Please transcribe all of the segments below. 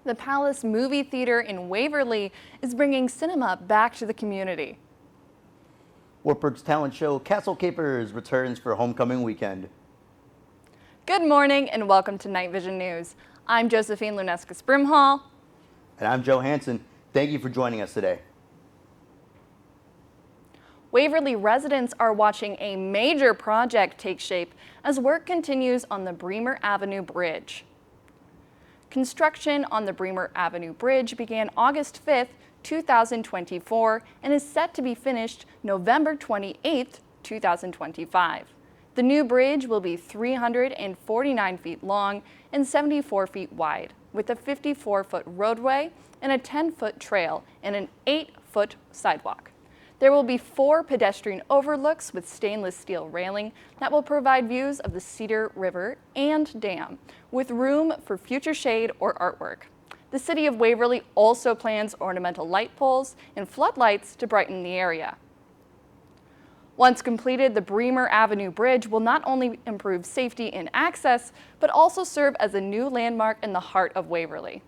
The Palace Movie Theater in Waverly is bringing cinema back to the community. Wartburg's talent show Castle Capers returns for homecoming weekend. Good morning and welcome to Night Vision News. I'm Josephine Lunescus Brimhall. And I'm Joe Hansen. Thank you for joining us today. Waverly residents are watching a major project take shape as work continues on the Bremer Avenue Bridge. Construction on the Bremer Avenue Bridge began August 5th, 2024 and is set to be finished November 28th, 2025. The new bridge will be 349 feet long and 74 feet wide, with a 54-foot roadway and a 10-foot trail and an 8-foot sidewalk. There will be 4 pedestrian overlooks with stainless steel railing that will provide views of the Cedar River and dam, with room for future shade or artwork. The City of Waverly also plans ornamental light poles and floodlights to brighten the area. Once completed, the Bremer Avenue Bridge will not only improve safety and access, but also serve as a new landmark in the heart of Waverly.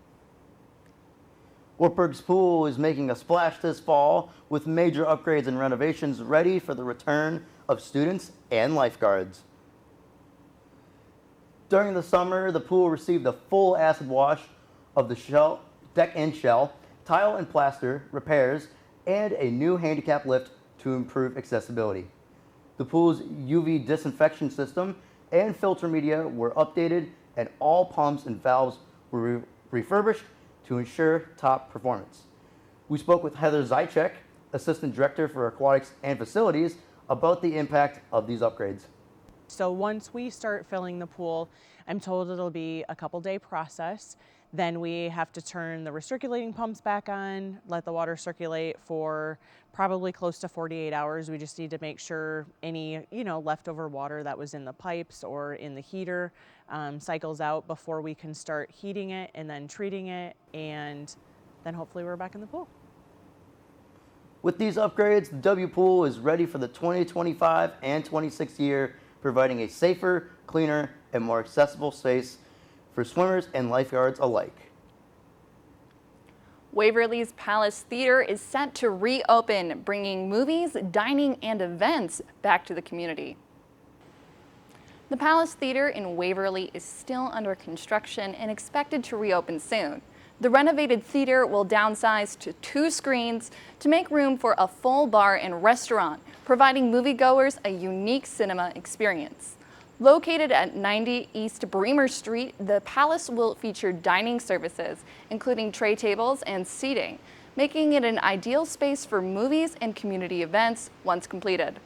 Wartburg's pool is making a splash this fall with major upgrades and renovations ready for the return of students and lifeguards. During the summer, the pool received a full acid wash of the deck and shell, tile and plaster repairs, and a new handicap lift to improve accessibility. The pool's UV disinfection system and filter media were updated, and all pumps and valves were refurbished to ensure top performance. We spoke with Heather Zychek, Assistant Director for Aquatics and Facilities, about the impact of these upgrades. So once we start filling the pool, I'm told it'll be a couple-day process. Then we have to turn the recirculating pumps back on, let the water circulate for probably close to 48 hours. We just need to make sure any, leftover water that was in the pipes or in the heater cycles out before we can start heating it and then treating it, and then hopefully we're back in the pool. With these upgrades, the W Pool is ready for the 2025 and 26 year, providing a safer, cleaner, and more accessible space for swimmers and lifeguards alike. Waverly's Palace Theater is set to reopen, bringing movies, dining, and events back to the community. The Palace Theater in Waverly is still under construction and expected to reopen soon. The renovated theater will downsize to 2 screens to make room for a full bar and restaurant, providing moviegoers a unique cinema experience. Located at 90 East Bremer Street, the Palace will feature dining services, including tray tables and seating, making it an ideal space for movies and community events once completed.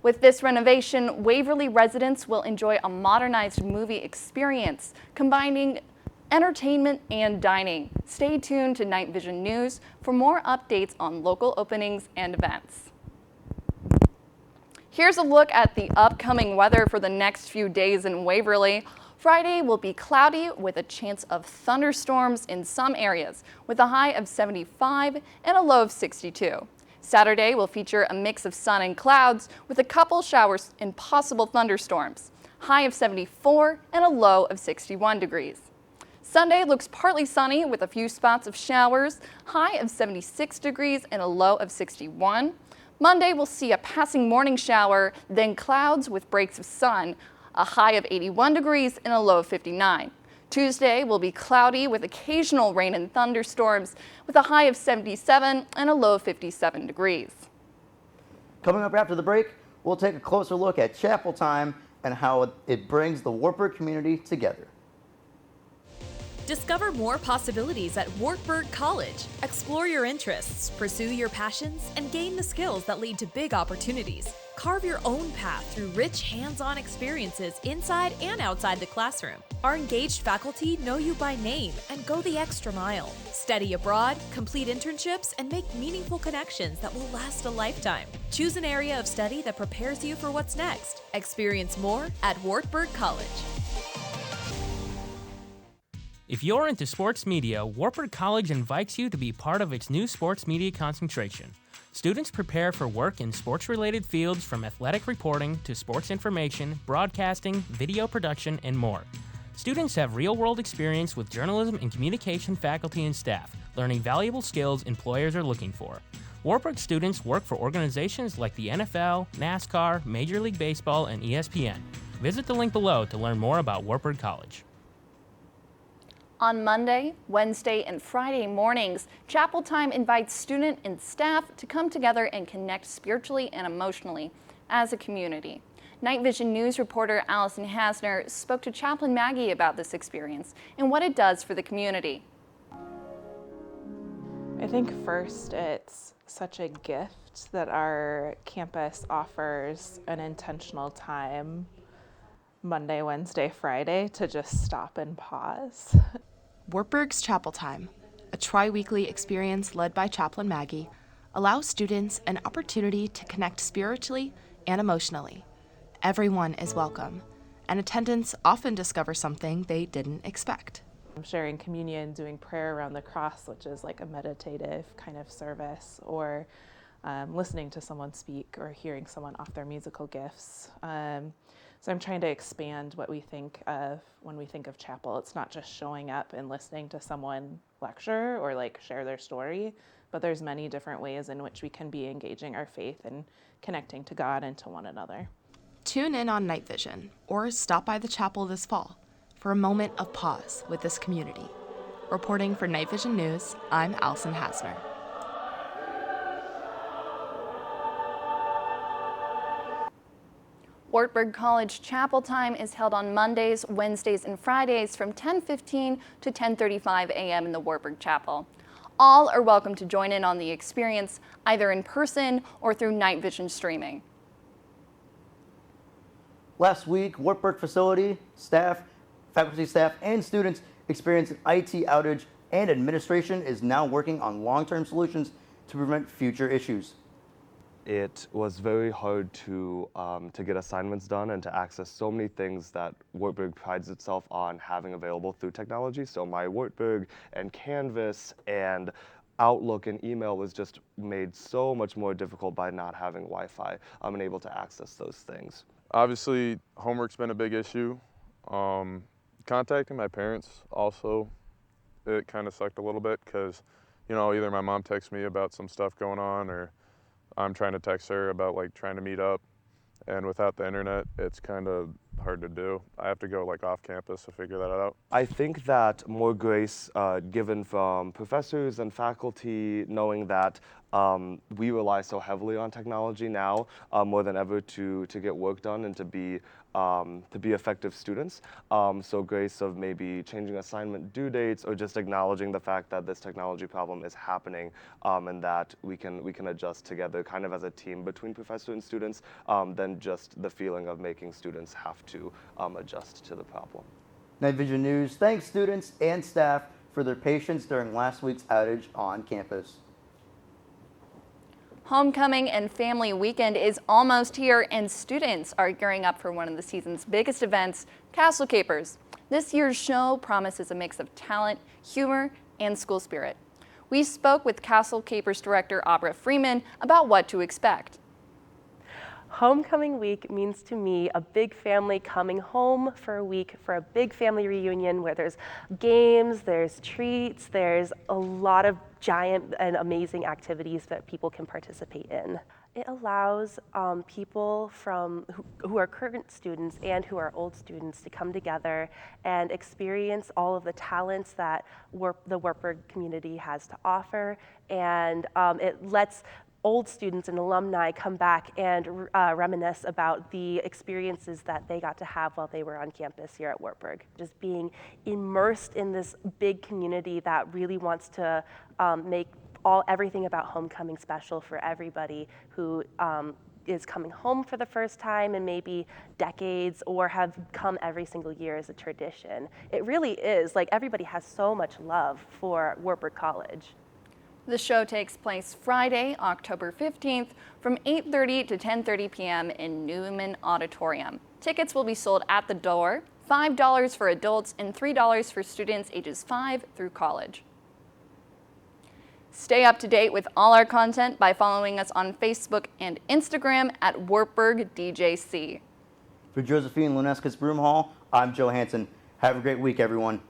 With this renovation, Waverly residents will enjoy a modernized movie experience, combining entertainment and dining. Stay tuned to Night Vision News for more updates on local openings and events. Here's a look at the upcoming weather for the next few days in Waverly. Friday will be cloudy with a chance of thunderstorms in some areas, with a high of 75 and a low of 62. Saturday will feature a mix of sun and clouds with a couple showers and possible thunderstorms, high of 74 and a low of 61 degrees. Sunday looks partly sunny with a few spots of showers, high of 76 degrees and a low of 61. Monday will see a passing morning shower, then clouds with breaks of sun, a high of 81 degrees and a low of 59. Tuesday will be cloudy with occasional rain and thunderstorms, with a high of 77 and a low of 57 degrees. Coming up after the break, we'll take a closer look at chapel time and how it brings the Wartburg community together. Discover more possibilities at Wartburg College. Explore your interests, pursue your passions, and gain the skills that lead to big opportunities. Carve your own path through rich hands-on experiences inside and outside the classroom. Our engaged faculty know you by name and go the extra mile. Study abroad, complete internships, and make meaningful connections that will last a lifetime. Choose an area of study that prepares you for what's next. Experience more at Wartburg College. If you're into sports media, Wartburg College invites you to be part of its new sports media concentration. Students prepare for work in sports-related fields from athletic reporting to sports information, broadcasting, video production, and more. Students have real-world experience with journalism and communication faculty and staff, learning valuable skills employers are looking for. Wartburg students work for organizations like the NFL, NASCAR, Major League Baseball, and ESPN. Visit the link below to learn more about Wartburg College. On Monday, Wednesday, and Friday mornings, Chapel Time invites student and staff to come together and connect spiritually and emotionally as a community. Night Vision News reporter Allison Hasner spoke to Chaplain Maggie about this experience and what it does for the community. I think first it's such a gift that our campus offers an intentional time Monday, Wednesday, Friday to just stop and pause. Wartburg's Chapel Time, a tri-weekly experience led by Chaplain Maggie, allows students an opportunity to connect spiritually and emotionally. Everyone is welcome, and attendants often discover something they didn't expect. Sharing communion, doing prayer around the cross, which is like a meditative kind of service, or listening to someone speak or hearing someone off their musical gifts. So I'm trying to expand what we think of when we think of chapel. It's not just showing up and listening to someone lecture or like share their story, but there's many different ways in which we can be engaging our faith and connecting to God and to one another. Tune in on Night Vision or stop by the chapel this fall for a moment of pause with this community. Reporting for Night Vision News, I'm Allison Hasner. Wartburg College Chapel Time is held on Mondays, Wednesdays, and Fridays from 10:15 to 10:35 a.m. in the Wartburg Chapel. All are welcome to join in on the experience, either in person or through Night Vision streaming. Last week, Wartburg facility staff, faculty staff, and students experienced an IT outage, and administration is now working on long-term solutions to prevent future issues. It was very hard to get assignments done and to access so many things that Wartburg prides itself on having available through technology. So my Wartburg and Canvas and Outlook and email was just made so much more difficult by not having Wi-Fi and able to access those things. Obviously, homework's been a big issue. Contacting my parents also, it kind of sucked a little bit because, you know, either my mom texts me about some stuff going on or I'm trying to text her about like trying to meet up, and without the internet, it's kind of hard to do. I have to go like off campus to figure that out. I think that more grace given from professors and faculty, knowing that we rely so heavily on technology now more than ever to get work done and to be effective students. So grace of maybe changing assignment due dates or just acknowledging the fact that this technology problem is happening and that we can adjust together kind of as a team between professor and students than just the feeling of making students have to adjust to the problem. Night Vision News thanks students and staff for their patience during last week's outage on campus. Homecoming and Family Weekend is almost here, and students are gearing up for one of the season's biggest events, Castle Capers. This year's show promises a mix of talent, humor, and school spirit. We spoke with Castle Capers director Aubrey Freeman about what to expect. Homecoming week means to me a big family coming home for a week for a big family reunion where there's games, there's treats, there's a lot of giant and amazing activities that people can participate in. It allows people who are current students and who are old students to come together and experience all of the talents that the Wartburg community has to offer, and it lets old students and alumni come back and reminisce about the experiences that they got to have while they were on campus here at Wartburg. Just being immersed in this big community that really wants to make everything about homecoming special for everybody who is coming home for the first time in maybe decades or have come every single year as a tradition. It really is, like, everybody has so much love for Wartburg College. The show takes place Friday, October 15th from 8:30 to 10:30 p.m. in Newman Auditorium. Tickets will be sold at the door, $5 for adults and $3 for students ages 5 through college. Stay up to date with all our content by following us on Facebook and Instagram at Wartburg DJC. For Josephine Lunescas Broomhall, I'm Joe Hansen. Have a great week, everyone.